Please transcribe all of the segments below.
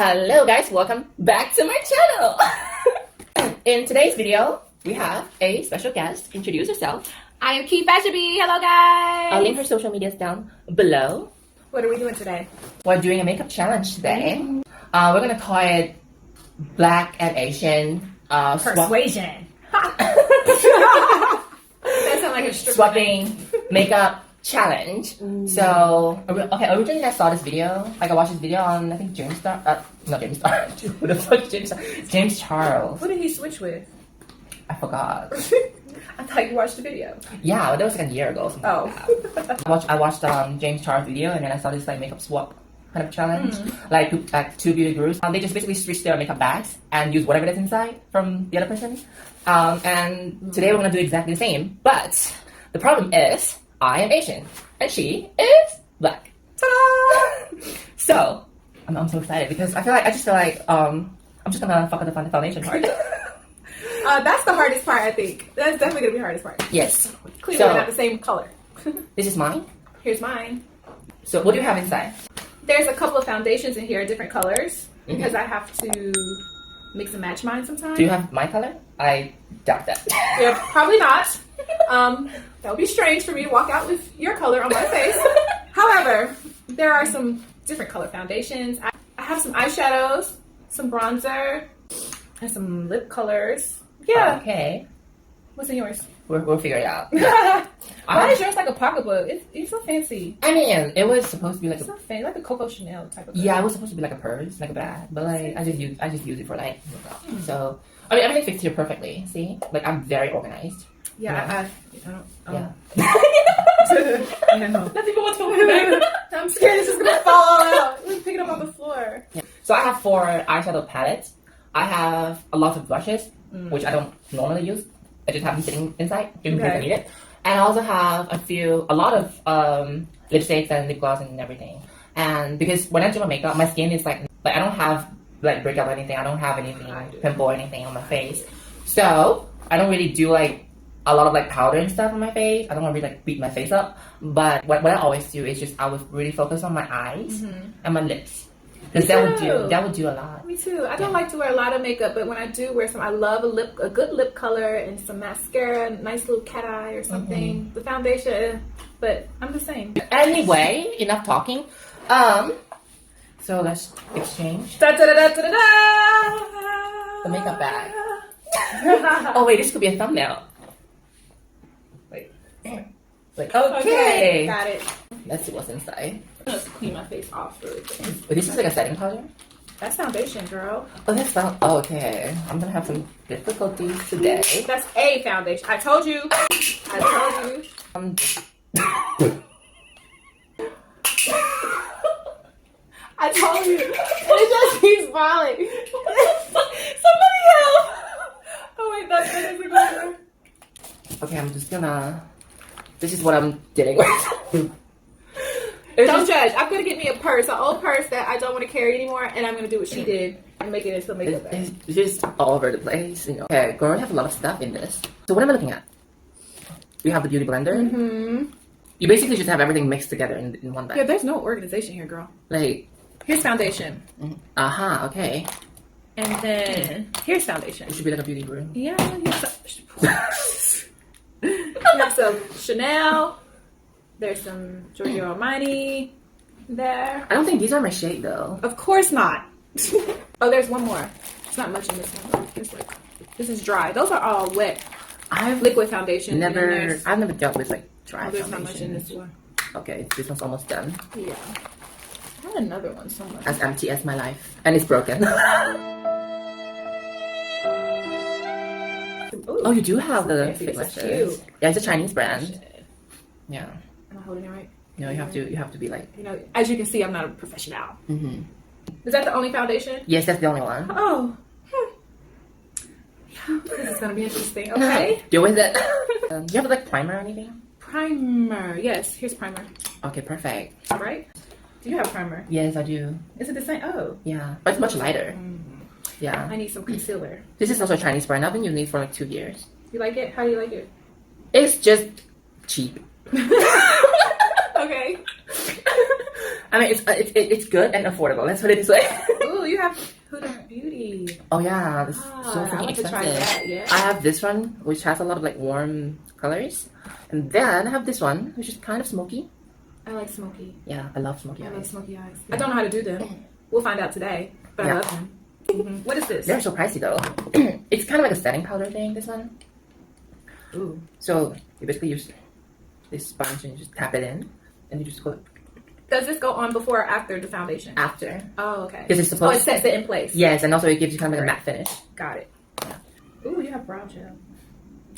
Hello guys, welcome back to my channel. In today's video, we have a special guest. Introduce yourself. I am Key Fashion Bee. Hello guys. I'll link her social medias down below. What are we doing today? We're doing a makeup challenge today. We're gonna call it Black and Asian Persuasion. That sounds like a swapping makeup challenge. So, originally I saw this video. Like I watched this video on I think James Star. Not James Star. Who the fuck is James Star? James Charles. Who did he switch with? I forgot. I thought you watched the video. Yeah, that was like a year ago. Oh. I watched James Charles video, and then I saw this like makeup swap kind of challenge. Like two beauty gurus. They just basically switch their makeup bags and use whatever that's inside from the other person. And today we're gonna do exactly the same. But the problem is I am Asian and she is Black. Ta-da! So I'm so excited because I just feel like I'm just gonna fuck up the foundation part. That's the hardest part, I think. That's definitely gonna be the hardest part. Yes. Clearly we're not the same color. This is mine. Here's mine. So what do you have inside? There's a couple of foundations in here, different colors, because I have to mix and match mine sometimes. Do you have my color? I doubt that. Yeah, probably not. That would be strange for me to walk out with your color on my face. However, there are some different color foundations. I have some eyeshadows, some bronzer, and some lip colors. Yeah. Okay. What's in yours? We'll figure it out. Why is yours like a pocketbook? It's so fancy. I mean, it was supposed to be like It's so fancy, like a Coco Chanel type of. Yeah, it was supposed to be like a purse, like a bag, but like I just use it for like makeup. So I mean, everything fits here perfectly. See, like I'm very organized. Yeah, Yeah. That's even what's going on. I'm scared this is gonna fall all out. Let's pick it up on the floor. Yeah. So I have 4 eyeshadow palettes. I have a lot of blushes, which I don't normally use. I just have them sitting inside in case I need it. And I also have a lot of lipsticks and lip gloss and everything. And because when I do my makeup, my skin is like I don't have like breakout or anything. I don't have anything pimple or anything on my face. So I don't really do like a lot of like powder and stuff on my face. I don't want to really like beat my face up. But what I always do is just I would really focus on my eyes and my lips. Because that would do a lot. Me too. I don't like to wear a lot of makeup, but when I do wear some, I love a good lip color and some mascara, a nice little cat eye or something. The foundation, but I'm the same. Anyway, enough talking. So let's exchange Da, da, da, da, da, da, da. the makeup bag. Oh wait, this could be a thumbnail. Wait. Okay. Got it. Let's see what's inside. I'm gonna clean my face off really quick. This is like a setting powder. That's foundation, girl. Oh, that's okay. I'm gonna have some difficulties today. That's a foundation. I told you. I told you. I told you. It just keeps falling. Somebody help! Oh wait, that's good. Okay, I'm just gonna. This is what I'm dealing with. Don't judge. I'm gonna get me a purse, an old purse that I don't want to carry anymore, and I'm gonna do what she did and make it into a makeup bag. It's just all over the place, you know. Okay, girl, I have a lot of stuff in this. So what am I looking at? We have the beauty blender. You basically just have everything mixed together in one bag. Yeah, there's no organization here, girl. Like, here's foundation. Okay. And then here's foundation. It should be like a beauty room. Yeah, there's some Chanel. There's some Giorgio Armani there. I don't think these are my shade though. Of course not. Oh, there's one more. It's not much in this one. This is dry. Those are all wet. Liquid foundation. I've never dealt with like dry there's foundation. not much in this one. Okay, this one's almost done. Yeah. I had another one somewhere. As empty as my life. And it's broken. Oh, you do have the fake lashes. Yeah, it's a Chinese brand. Yeah. Am I holding it right? No, you have to be like. You know, as you can see, I'm not a professional. Is that the only foundation? Yes, that's the only one. Oh. Yeah, this is gonna be interesting. Okay. Deal with it. Do you have like primer or anything? Primer. Yes, here's primer. Okay, perfect. Right? Do you have primer? Yes, I do. Is it the same? Oh. Yeah, but it's much lighter. Yeah. I need some concealer. This is also a Chinese brand. I've been using it for like 2 years. You like it? How do you like it? It's just cheap. Okay. I mean, it's good and affordable. Let's put it this way. Ooh, you have Huda Beauty. Oh yeah, it's so I freaking want to try expensive. that. Yeah. I have this one, which has a lot of like warm colors, and then I have this one, which is kind of smoky. I like smoky. Yeah, I love smoky I eyes. love smoky eyes. I don't know how to do them. We'll find out today. But I Yeah. love them. What is this? They're so pricey though. It's kind of like a setting powder thing. This one. Ooh. So you basically use this sponge and you just tap it in, and you just go Does this go on before or after the foundation? after. Oh, okay. Because it's Oh, supposed. it sets it in place. Yes, and also it gives you kind of like a matte finish. Got it. Ooh, you have brow gel.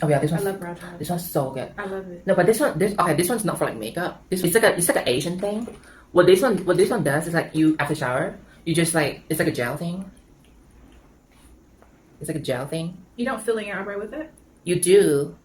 Oh yeah, this I one's love brow gel. this one's so good. I love it. No, but this one's not for like makeup. It's like an Asian thing. What this one does is like you after shower, you just like it's like a gel thing. It's like a gel thing. You don't fill in your eyebrow with it? You do,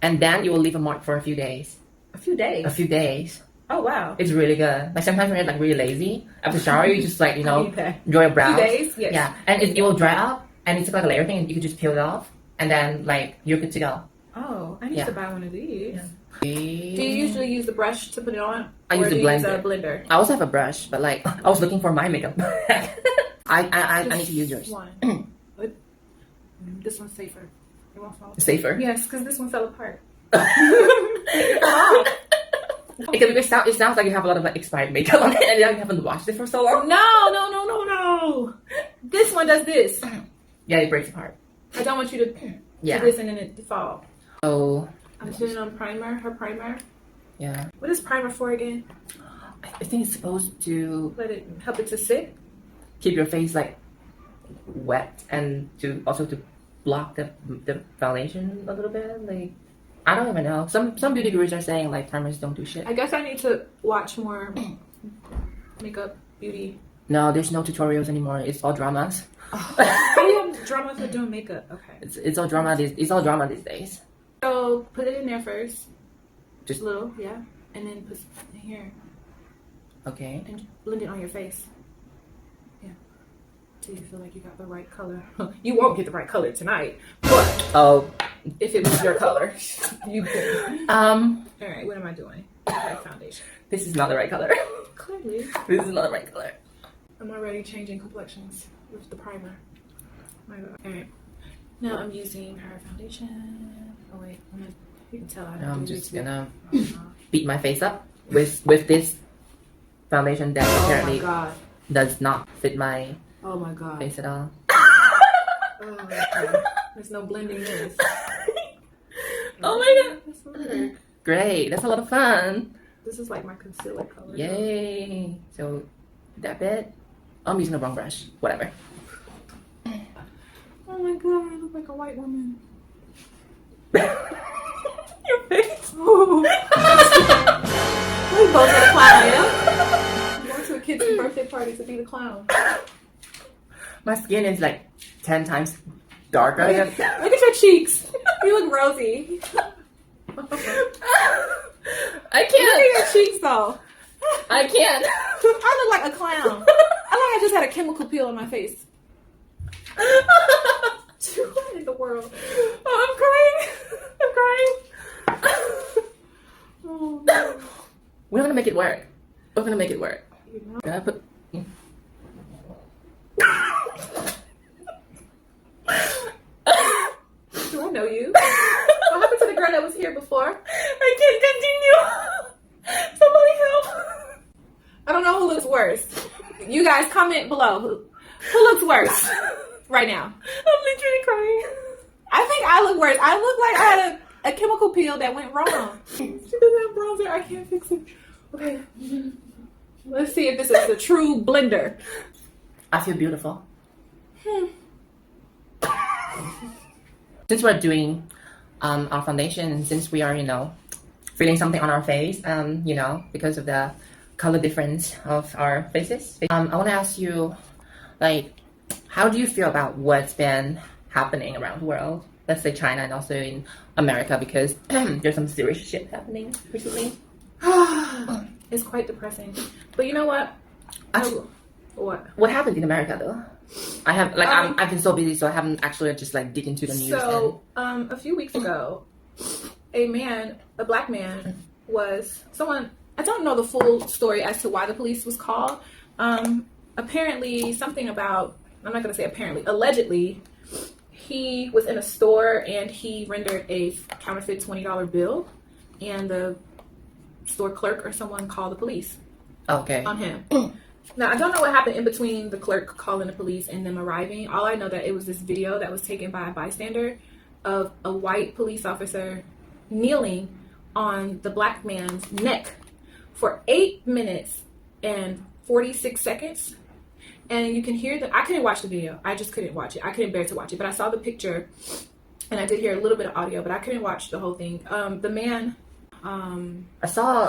and then you will leave a mark for a few days. A few days. A few days. Oh, wow. It's really good. Like sometimes when you're like really lazy after shower, you just like Okay. draw your brows. Few days? Yes. Yeah, and it will dry up, and it's like a layer thing, and you can just peel it off, and then like you're good to go. Oh, I need Yeah. to buy one of these. Yeah. Do you usually use the brush to put it on? I or use do the you use blender. a blender? I also have a brush, but like I was looking for my makeup bag. I need to use yours. One. What? This one's safer. It won't fall. Safer. Yes, because this one fell apart. It sounds like you have a lot of like expired makeup on it, and you haven't washed it for so long. No. This one does this. Yeah, it breaks apart. I don't want you to Yeah. do this and then it fall. So I'm putting on primer, her primer. yeah, What is primer for again? I think it's supposed to Let it help it to sit. keep your face like wet and to also to block the foundation a little bit. Like I don't even know. Some beauty gurus are saying like primers don't do shit. I guess I need to watch more makeup beauty. No, there's no tutorials anymore. It's all dramas. How do you have drama for doing makeup? Okay. It's all drama. It's all drama these days. So put it in there first. Just a little, yeah. And then put it here. okay. And blend it on your face. Yeah. Till you feel like you got the right color. You won't get the right color tonight. But Oh, if it was your color, you could. Alright, what am I doing? Okay, foundation. this is not the right color. Clearly. This is not the right color. I'm already changing complexions with the primer. My God. Alright. Now I'm using her foundation. Oh wait, you can tell I don't I'm do just this. gonna beat my face up with this foundation that Oh my apparently God. does not fit my Oh my God. face at all. Oh, okay. There's no blending this. Oh my god! That's weird. Great, that's a lot of fun. This is like my concealer color. Yay! So that bit, I'm using the wrong brush. Whatever. Oh my God, I look like a white woman. Your face. Ooh. We both are the clown, yeah? I'm going to a kid's birthday party to be the clown. My skin is like 10 times darker. Look at your cheeks. You look rosy. I Look can't. at your cheeks, though. I can't. I look like a clown. I look like I just had a chemical peel on my face. What in the world? Oh, I'm crying. Oh, no. We're gonna make it work. We're gonna make it work. You know? Gonna put. Do I know you? What happened to the girl that was here before? I can't continue. Somebody help. I don't know who looks worse. You guys comment below. Who looks worse right now? I'm literally crying. I think I look worse. I look like I had a chemical peel that went wrong. She doesn't have bronzer. I can't fix it. Okay. Let's see if this is the true blender. I feel beautiful. Since we're doing our foundation, and since we are, feeling something on our face, because of the color difference of our faces, I want to ask you, how do you feel about what's been happening around the world? Let's say China and also in America, because there's some serious shit happening recently. It's quite depressing. But you know what? What happened in America though? I have I've been so busy, so I haven't actually just dig into the news. So a few weeks ago, a black man someone I don't know the full story as to why the police was called. Apparently, something about, I'm not going to say apparently, allegedly, he was in a store and he rendered a counterfeit $20 bill, and the store clerk or someone called the police on him. Now, I don't know what happened in between the clerk calling the police and them arriving. All I know that it was this video that was taken by a bystander of a white police officer kneeling on the black man's neck for 8 minutes and 46 seconds. And you can hear I couldn't watch the video. I just couldn't watch it. I couldn't bear to watch it. But I saw the picture and I did hear a little bit of audio, but I couldn't watch the whole thing. The man,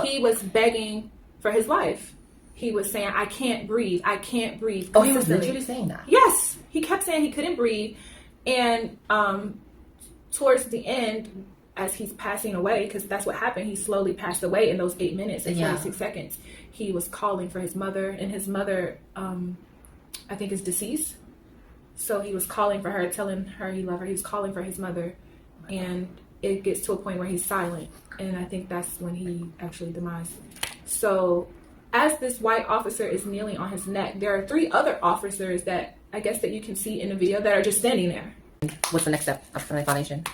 he was begging for his life. He was saying, I can't breathe. I can't breathe. Oh, he was literally saying that? Yes. He kept saying he couldn't breathe. And towards the end, as he's passing away, because that's what happened, he slowly passed away in those 8 minutes and 46 seconds. He was calling for his mother, and his mother, I think, is deceased. So he was calling for her, telling her he loved her. He was calling for his mother. And it gets to a point where he's silent. And I think that's when he actually demised. So as this white officer is kneeling on his neck, there are 3 other officers that I guess that you can see in the video that are just standing there. What's the next step after my foundation?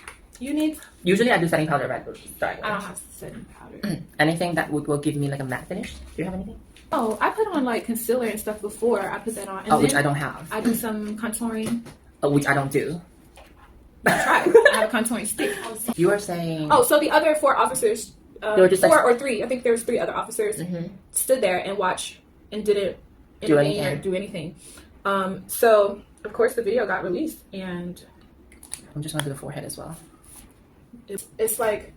Usually I do setting powder right I don't have setting powder. Anything that will give me like a matte finish? Do you have anything? Oh, I put on like concealer and stuff before I put that on. And which I don't have. I do some contouring. Which I don't do. Try. I have a contouring stick. You were saying... Oh, so the other 4 officers, 4 or 3, I think there was 3 other officers, stood there and watched and didn't do anything. So, of course, the video got released, and... I'm just going to do the forehead as well. It's like,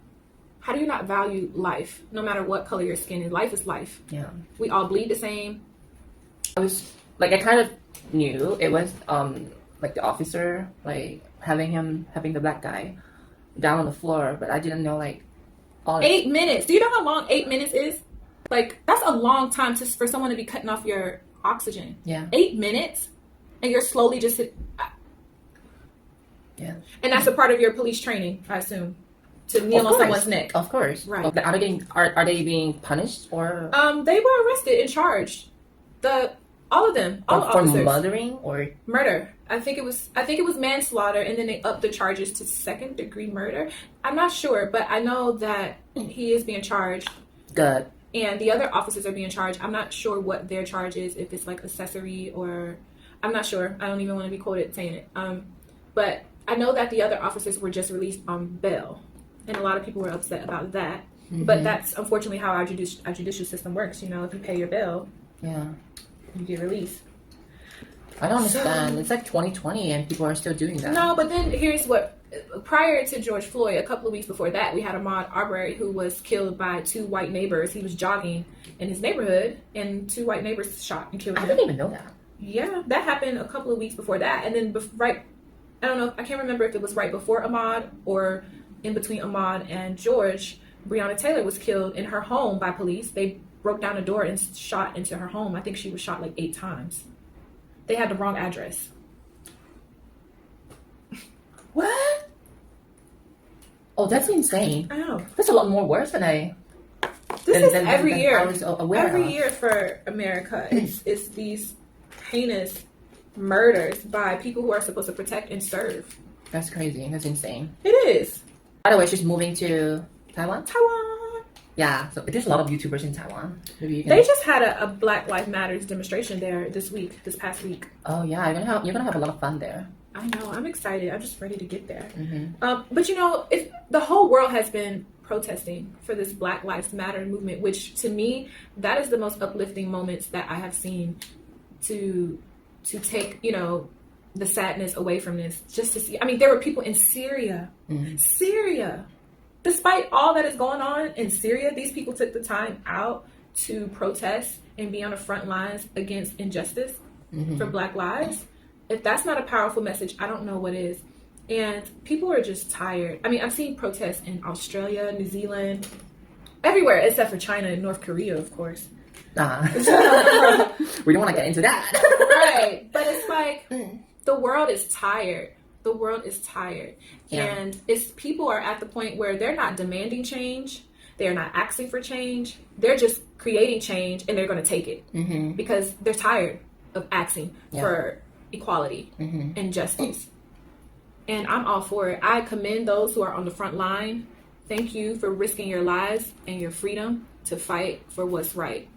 how do you not value life, no matter what color your skin is? Life is life. Yeah. We all bleed the same. I kind of knew it was, like, the officer, like, having the black guy down on the floor, but I didn't know, like, all... 8 minutes. Do you know how long 8 minutes is? Like, that's a long time for someone to be cutting off your oxygen. Yeah. 8 minutes? And you're slowly just... Yeah. And that's a part of your police training, I assume, to kneel on someone's neck. Of course. Right. Okay. Are they being punished or? They were arrested and charged. All of them, all the officers. For murdering or murder. I think it was manslaughter, and then they upped the charges to 2nd-degree murder. I'm not sure, but I know that he is being charged. Good. And the other officers are being charged. I'm not sure what their charge is, if it's like accessory or I'm not sure. I don't even want to be quoted saying it. But I know that the other officers were just released on bail, and a lot of people were upset about that. But that's unfortunately how our judicial system works. You know, if you pay your bill, you get released. I don't understand. It's like 2020 and people are still doing that. No, but then here's what. Prior to George Floyd, a couple of weeks before that, we had Ahmaud Arbery who was killed by 2 white neighbors. He was jogging in his neighborhood, and 2 white neighbors shot and killed him. I didn't even know that. Yeah, that happened a couple of weeks before that. And then I don't know, I can't remember if it was right before Ahmaud or in between Ahmaud and George. Breonna Taylor was killed in her home by police. They broke down a door and shot into her home. I think she was shot like 8 times. They had the wrong address. What? Oh, that's insane. I know. That's a lot more worse than every year. I was aware every of. year for America. It's these heinous murders by people who are supposed to protect and serve. That's crazy. That's insane. It is. By the way, she's moving to Taiwan? Taiwan. Yeah, so there's a lot of YouTubers in Taiwan. Maybe They just had a Black Lives Matters demonstration there this past week. Oh yeah, you're gonna have a lot of fun there. I know. I'm excited. I'm just ready to get there. But you know, if the whole world has been protesting for this Black Lives Matter movement, which to me, that is the most uplifting moments that I have seen to take, you know, the sadness away from this, just to see. I mean, there were people in Syria. Syria. Despite all that is going on in Syria, these people took the time out to protest and be on the front lines against injustice for Black lives. If that's not a powerful message, I don't know what is. And people are just tired. I mean, I've seen protests in Australia, New Zealand, everywhere except for China and North Korea, of course. We don't want to get into that. Right. But it's like the world is tired. The world is tired. Yeah. And people are at the point where they're not demanding change. They're not asking for change. They're just creating change, and they're going to take it because they're tired of asking for equality and justice. And I'm all for it. I commend those who are on the front line. Thank you for risking your lives and your freedom to fight for what's right.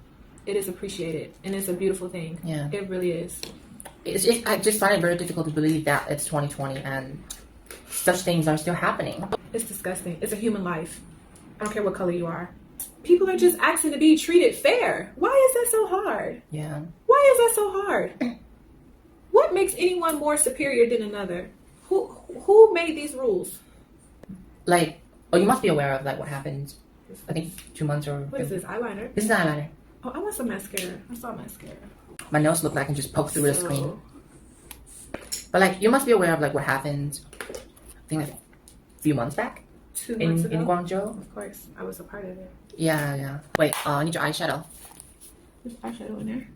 It is appreciated, and it's a beautiful thing. Yeah, it really is. I just find it very difficult to believe that it's 2020 and such things are still happening. It's disgusting. It's a human life. I don't care what color you are. People are just asking to be treated fair. Why is that so hard? Yeah. Why is that so hard? What makes anyone more superior than another? Who made these rules? Like, you must be aware of like what happened. I think 2 months or. What is this, eyeliner? This is eyeliner. Oh, I want some mascara. I saw mascara. My nose looked like I can just poke through the screen. But like, you must be aware of like what happened. I think like a few months back. 2 months ago. In Guangzhou. Of course, I was a part of it. Yeah. Wait, I need your eyeshadow. There's eyeshadow in there.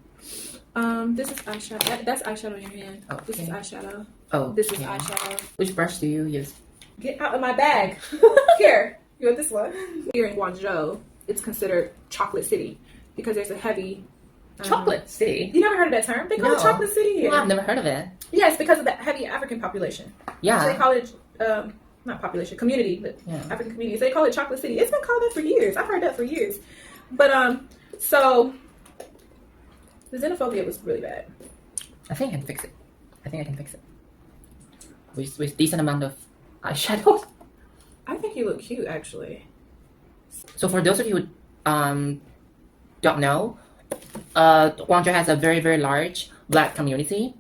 This is eyeshadow. That's eyeshadow in your hand. Okay. This is eyeshadow. Oh. This is eyeshadow. Which brush do you use? Get out of my bag. Here. You want this one? Here in Guangzhou, it's considered chocolate city because there's a heavy chocolate city? You never heard of that term? They call it chocolate city here. No, I've never heard of it. Yes, because of the heavy African population. Yeah. So they call it, not population, community, but African community. So they call it chocolate city. It's been called that for years. I've heard that for years. But, so the xenophobia was really bad. I think I can fix it. With decent amount of eyeshadow. I think you look cute, actually. So for those of you who don't know, Guangzhou has a very, very large Black community.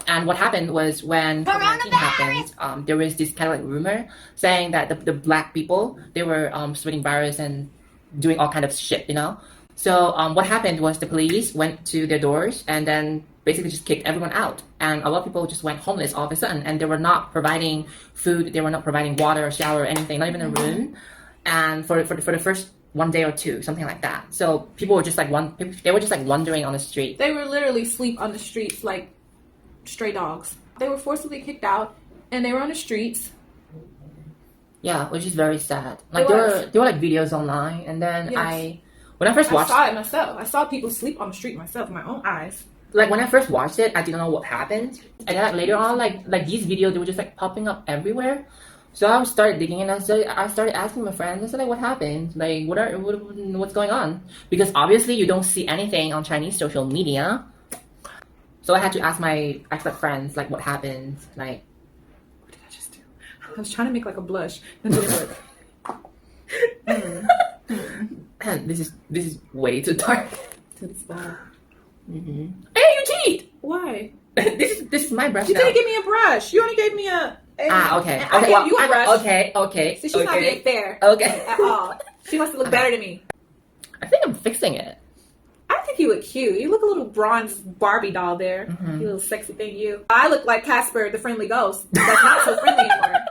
And what happened was when COVID-19 happened, there was this kind of like rumor saying that the Black people, they were spreading virus and doing all kind of shit, you know? So what happened was the police went to their doors and then basically just kicked everyone out. And a lot of people just went homeless all of a sudden. And they were not providing food, they were not providing water or shower or anything, not even a room. And for the first 1 day or two, something like that. So people were just like wandering on the street. They were literally sleep on the streets like stray dogs. They were forcibly kicked out and they were on the streets. Yeah, which is very sad. Like there were like videos online, and then when I first watched, I saw it myself. I saw people sleep on the street myself, with my own eyes. Like when I first watched it, I didn't know what happened, and then like later on, like these videos, they were just like popping up everywhere. So I started digging, and I started asking my friends. I said, like, what happened? Like, what's going on? Because obviously you don't see anything on Chinese social media. So I had to ask my friends, like, what happened? Like, what did I just do? I was trying to make like a blush. That didn't work. This is way too dark. It's bad. Hey, you cheat! Why? this is my brush. You didn't give me a brush. You only gave me a. Okay. I gave you a brush. Okay. So she's not being fair. Okay. At all. She wants to look better than me. I think I'm fixing it. I think you look cute. You look a little bronze Barbie doll there. You little sexy thing, you. I look like Casper, the friendly ghost. That's not so friendly anymore.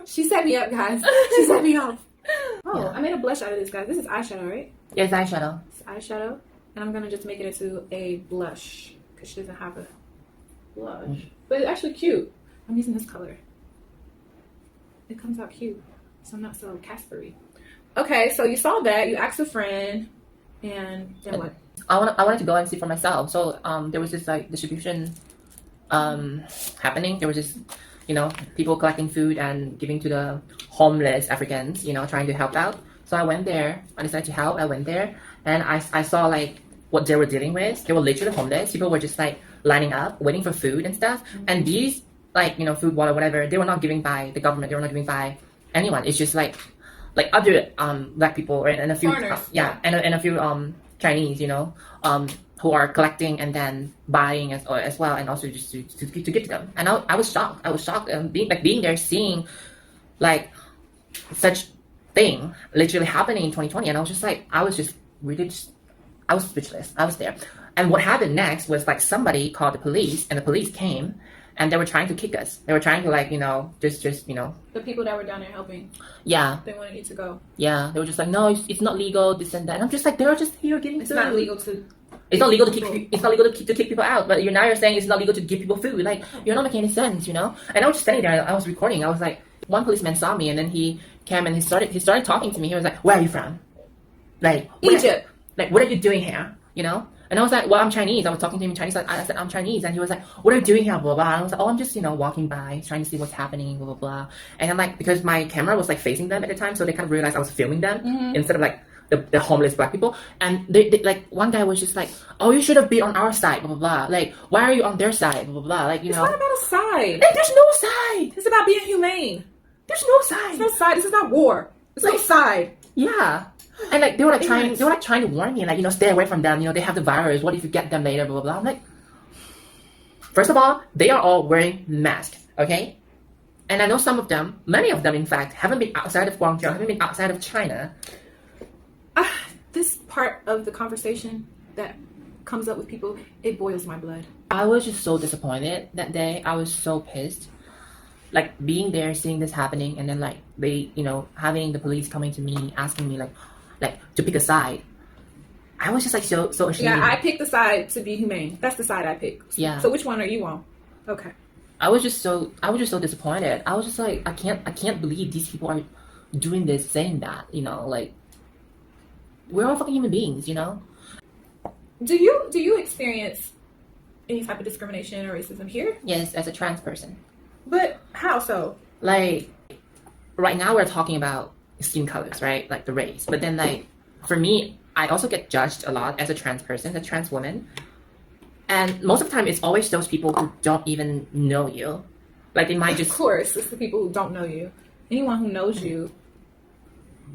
She set me up, guys. She set me off. Oh, yeah. I made a blush out of this, guys. This is eyeshadow, right? Yeah, it's eyeshadow. It's eyeshadow. And I'm going to just make it into a blush. Because she doesn't have a blush. But it's actually cute. I'm using this color. It comes out cute. So I'm not so Casper-y. Okay, so you saw that. You asked a friend. And then what? I wanted to go and see for myself. So there was this like distribution happening. There was this, people collecting food and giving to the homeless Africans, trying to help out. So I went there. I decided to help. I went there and I saw like what they were dealing with. They were literally homeless. People were just like lining up, waiting for food and stuff. And these like, food, water, whatever, they were not giving by the government. They were not giving by anyone. It's just like other Black people and a few and a few Chinese, who are collecting and then buying as well, and also just to give to them. And I was shocked. Being there, seeing like such thing literally happening in 2020, and I was just like, I was speechless. I was there. And what happened next was like somebody called the police, and the police came. And they were trying to kick us. They were trying to just. The people that were down there helping. Yeah. They wanted you to go. Yeah. They were just like, no, it's not legal, this and that. And I'm just like, they're just here giving food. It's not legal to. It's not legal to kick. It's not legal to kick people out. But you're saying it's not legal to give people food. Like, you're not making any sense, And I was just standing there. I was recording. I was like, one policeman saw me, and then he came and he started talking to me. He was like, "Where are you from?" Like Egypt. Like, what are you doing here? You know? And I was like, well, I'm Chinese. I was talking to him in Chinese. I said, I'm Chinese. And he was like, what are you doing here? Blah, blah. And I was like, oh, I'm just, walking by, trying to see what's happening, blah, blah, blah. And I'm like, because my camera was like facing them at the time, so they kind of realized I was filming them instead of like the homeless black people. And they like, one guy was just like, oh, you should have been on our side, blah, blah, blah. Like, why are you on their side, blah, blah, blah. Like, It's not about a side. Like, there's no side. It's about being humane. There's no side. There's no side. This is not war. There's no side. Yeah. And like they were like trying to warn me, like, stay away from them, they have the virus, what if you get them later, blah blah blah. I'm like, first of all, they are all wearing masks, okay? And I know some of them, many of them in fact, haven't been outside of Guangzhou, haven't been outside of China. This part of the conversation that comes up with people, it boils my blood. I was just so disappointed that day. I was so pissed. Like being there, seeing this happening, and then like they, having the police coming to me, asking me like to pick a side. I was just like so ashamed. Yeah, I picked the side to be humane. That's the side I picked. Yeah. So which one are you on? Okay. I was just so disappointed. I was just like, I can't believe these people are doing this, saying that, like we're all fucking human beings, Do you experience any type of discrimination or racism here? Yes, as a trans person. But how so? Like right now we're talking about skin colors, right? Like the race. But then like for me, I also get judged a lot as a trans person, a trans woman. And most of the time it's always those people who don't even know you. Like they might just... Of course, it's the people who don't know you. Anyone who knows you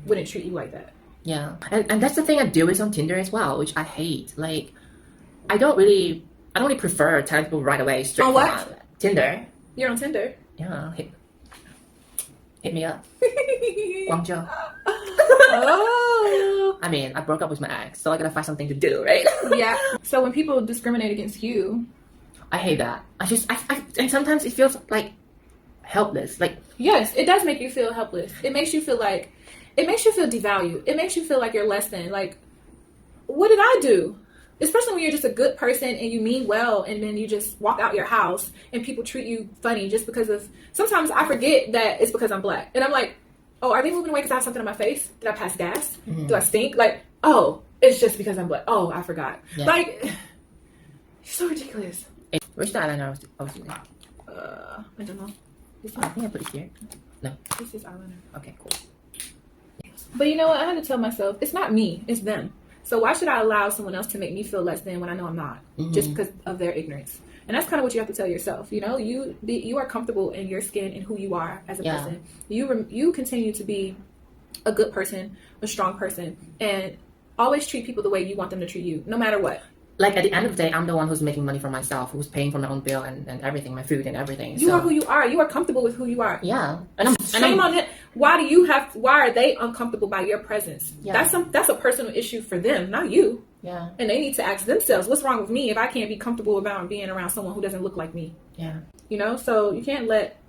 wouldn't treat you like that. Yeah. And that's the thing I deal with on Tinder as well, which I hate. Like I don't really prefer telling people right away straight on what? from Tinder. You're on Tinder? Yeah. Hit me up. Guangzhou. Oh. I mean, I broke up with my ex, so I gotta find something to do, right? Yeah. So when people discriminate against you, I hate that. And sometimes it feels like helpless. Like, yes, it does make you feel helpless. It makes you feel devalued. It makes you feel like you're less than. Like, what did I do? Especially when you're just a good person and you mean well, and then you just walk out your house and people treat you funny just because of... Sometimes I forget that it's because I'm black. And I'm like, oh, are they moving away because I have something on my face? Did I pass gas? Mm-hmm. Do I stink? Like, oh, it's just because I'm black. Oh, I forgot. Yeah. Like, you're so ridiculous. Where's the eyeliner I was using? I don't know. I think I put it here. No. This is eyeliner. Okay, cool. But you know what? I had to tell myself, it's not me, it's them. So why should I allow someone else to make me feel less than when I know I'm not, just because of their ignorance? And that's kind of what you have to tell yourself. You are comfortable in your skin and who you are as a person. You continue to be a good person, a strong person, and always treat people the way you want them to treat you, no matter what. Like at the end of the day, I'm the one who's making money for myself, who's paying for my own bill and everything, my food and everything. You are who you are. You are comfortable with who you are. Yeah. Shame on it. Why are they uncomfortable by your presence? Yeah. That's a personal issue for them, not you. Yeah. And they need to ask themselves, what's wrong with me if I can't be comfortable about being around someone who doesn't look like me? Yeah. So you can't let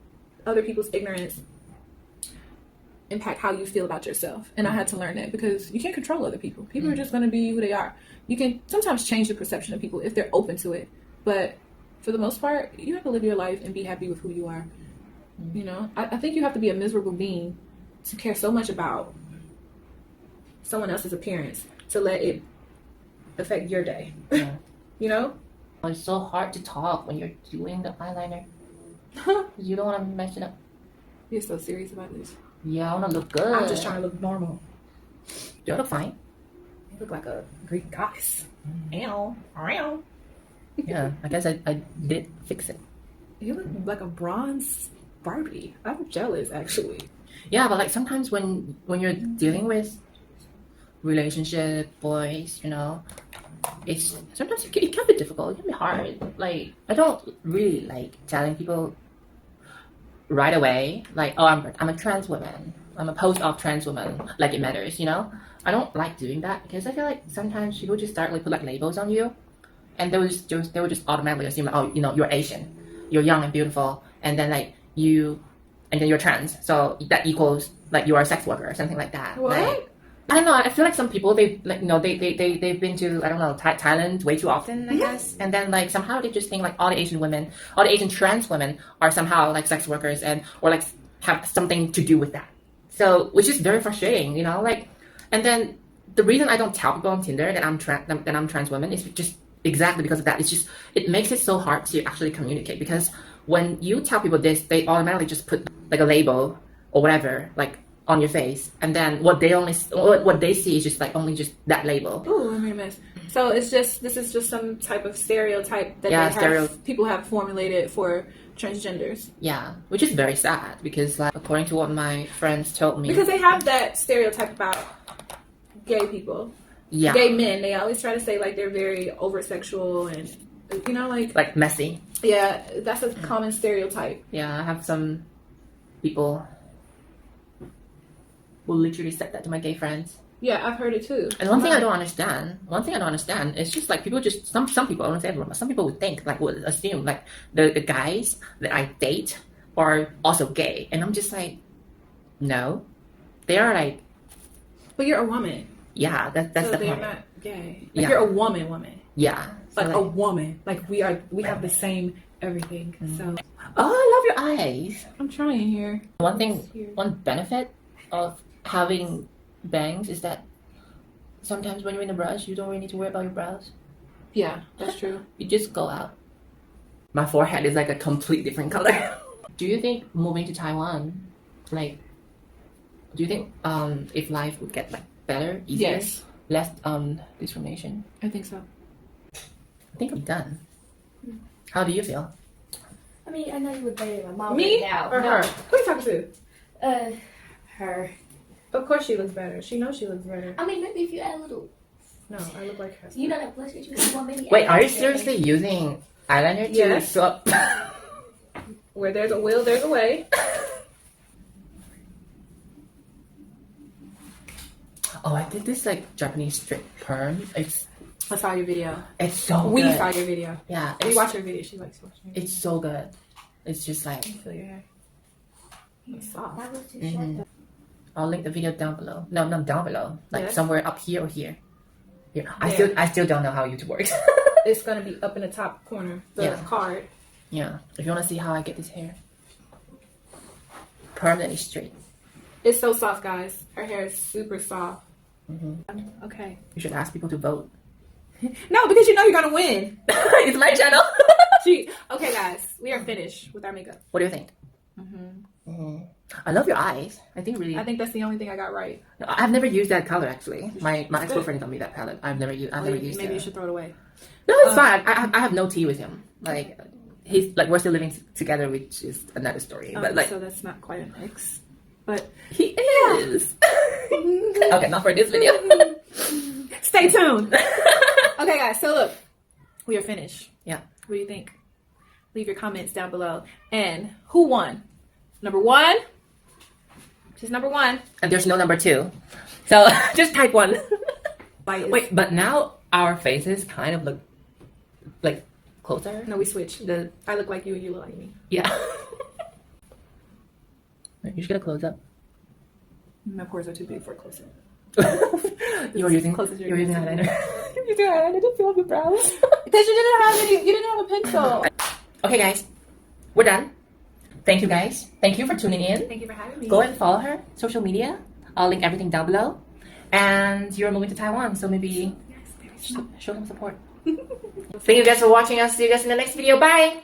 other people's ignorance impact how you feel about yourself. And I had to learn that because you can't control other people. People are just going to be who they are. You can sometimes change the perception of people if they're open to it. But for the most part, you have to live your life and be happy with who you are. I think you have to be a miserable being to care so much about someone else's appearance to let it affect your day. Yeah. It's so hard to talk when you're doing the eyeliner. You don't want to mess it up. You're so serious about this. Yeah, I want to look good. I'm just trying to look normal. You look fine. You look like a Greek goddess. Ow. Ow. Yeah, I guess I did fix it. You look like a bronze Barbie. I'm jealous, actually. Yeah, but like sometimes when you're dealing with relationship boys, it's sometimes it can be difficult. It can be hard. Like I don't really like telling people right away, like, oh, I'm a trans woman. I'm a post-op trans woman. Like it matters, I don't like doing that because I feel like sometimes people just start like put like labels on you, and they will just automatically assume like, oh, you're Asian, you're young and beautiful, and then like and then you're trans, so that equals like you are a sex worker or something like that. What? Like, I don't know. I feel like some people they've been to Thailand way too often, I guess, and then like somehow they just think like all the Asian trans women are somehow like sex workers or like have something to do with that. So, which is very frustrating, you know, like, and then the reason I don't tell people on Tinder that I'm trans woman is just exactly because of that. It's just, it makes it so hard to actually communicate, because when you tell people this, they automatically just put like a label or whatever, like on your face, and then what they see is just like only just that label. Ooh, I made a mess. So this is just some type of stereotype that people have formulated for transgenders. Yeah, which is very sad, because like according to what my friends told me, because they have that stereotype about gay people, gay men. They always try to say like they're very over sexual and, you know, like messy. Yeah, that's a common stereotype. Yeah, I have some people who literally said that to my gay friends. Yeah, I've heard it too. And one thing I don't understand is just like people just some people, I don't say everyone, but some people would assume like the guys that I date are also gay, and I'm just like, no, they are like. But you're a woman. Yeah, that's so the they're point. Not gay. Like you're a woman. Yeah, so like a woman. Like we have the same everything. Mm-hmm. So. Oh, I love your eyes. I'm trying here. One benefit of having bangs is that sometimes when you're in a brush, you don't really need to worry about your brows. Yeah, that's true. You just go out. My forehead is like a complete different color. Do you think moving to Taiwan, like, do you think if life would get like better, easier, yes, less discrimination? I think so. I think I'm done. How do you feel? I mean, I know you look better than my mom. Me now. or her? Who are you talking to? Her. Of course she looks better. She knows she looks better. I mean, maybe if you add a little. No, I look like her. You know that blush that you have on, maybe. Wait, are you seriously using eyeliner to yes. up? Where there's a will, there's a way. Oh, I did this like Japanese strip perm. I saw your video. It's so good. We saw your video. Yeah. We watched your video. She likes watching it. It's so good. It's just like. I feel your hair. It's soft. That was too short. I'll link the video down below. No, not down below. Like yes. somewhere up here or here. Here. Yeah. I still don't know how YouTube works. It's gonna be up in the top corner. The card. Yeah. If you wanna see how I get this hair. Permanently straight. It's so soft, guys. Her hair is super soft. Mm-hmm. Okay. You should ask people to vote. No, because you know you're gonna win. It's my channel. Okay, guys, we are finished with our makeup. What do you think? I love your eyes. I think that's the only thing I got right. I've never used that color actually. My ex-boyfriend got me that palette. I've never used. Maybe you should throw it away. No, it's fine. I have no tea with him. Like he's like we're still living together, which is another story. But like, so that's not quite an ex. But he is. Okay, not for this video. Stay tuned. Okay, guys. So look, we are finished. Yeah. What do you think? Leave your comments down below. And who won? Number one. She's number one. And there's no number two. So just type one. Wait, but now our faces kind of look like closer. No, we switched. I look like you and you look like me. Yeah. You just gotta close up. My pores are too big for a close up. You're using eyeliner. You're using eyeliner to fill up your brows. Because you didn't have a pencil. Okay, guys, we're done. Thank you, guys. Thank you for tuning in. Thank you for having me. Go and follow her social media. I'll link everything down below. And you're moving to Taiwan, so maybe show some support. Thank you guys for watching. I'll see you guys in the next video. Bye.